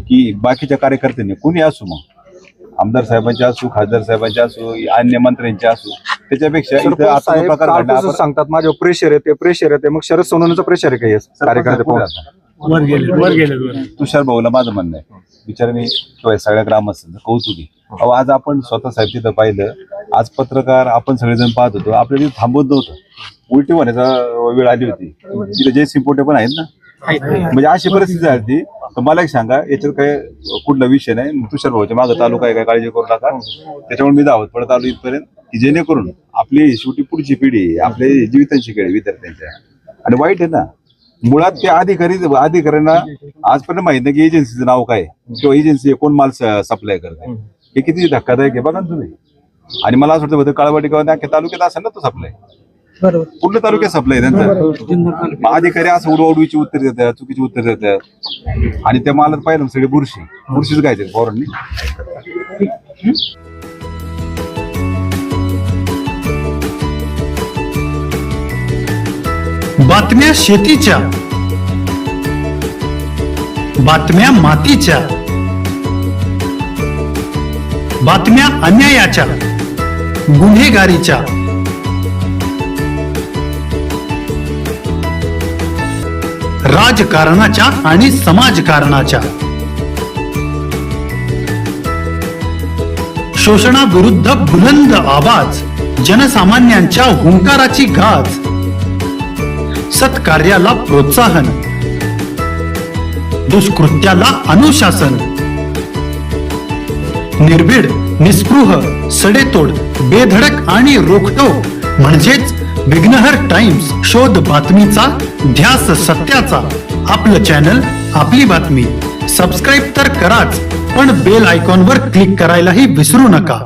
की बाकीच्या कार्यकर्त्यांनी कोणी असू, मग आमदार साहेबांचे असू, खासदार साहेबांचे असू, अन्य मंत्र्यांचे असू, त्याच्यापेक्षा इथं आता जो प्रकार घडला, आपण सांगतात माझ्यावर प्रेशर येते मग शरद सोनवणेचं प्रेशर आहे काही कार्यकर्ते वर गेले तुषार भाऊला माझं म्हणणं आहे, बिचारांनी किंवा सगळ्या ग्रामस्थांचं कौतुकी. अहो आज आपण स्वतः साहेब तिथं पाहिलं, आज पत्रकार आपण सगळेजण पाहत होतो, आपल्याला तिथं थांबवत नव्हतं, उलटी होण्याचा वेळ आली होती. तिथे जे सिंपोटे पण आहेत ना, म्हणजे अशी परिस्थिती झाली ती. तर मला एक सांगा, याच्यात काय कुठला विषय नाही, तुषार भाऊच्या मागं तालुका आहे, काय काळजी करू नका. त्याच्यामुळे मी धावत पडत आलो इथपर्यंत की जेणेकरून आपली शेवटी पुढची पिढी आपल्या जीवितांची खेळ विद्यार्थ्यांच्या, आणि वाईट आहे ना मुळात ते अधिकाऱ्यांना आजपर्यंत माहित नाही की एजन्सीचं नाव काय किंवा एजन्सी कोण माल सप्लाय करते. हे किती धक्कादायक आहे बघा ना तुम्ही. आणि मला असं वाटतं काळवाडी किंवा तालुक्यात असेल ना तो सप्लाय, पूर्ण तालुक्यात सप्लाय त्यांचा. अधिकारी असं उडवाउडवीची उत्तर देतात, चुकीची उत्तर देतात, आणि त्या मालात पाहिलं सगळे बुरशीच घ्यायचे फॉरननी. बातम्या शेतीच्या, बातम्या मातीच्या, बातम्या अन्यायाच्या, गुन्हेगारीच्या, राजकारणाच्या आणि समाजकारणाच्या, शोषणाविरुद्ध बुलंद आवाज, जनसामान्यांच्या हुंकाराची गाज, सत्कार्याला प्रोत्साहन, दुष्कृत्याला अनुशासन, निर्भीड, निस्पृह, सडेतोड, बेधडक आणि रोखटोक म्हणजेच विघ्नहर टाइम्स. शोध बातमीचा, ध्यास सत्याचा. आपलं चॅनल, आपली बातमी. सबस्क्राईब तर कराच, पण बेल आयकॉनवर क्लिक करायलाही विसरू नका.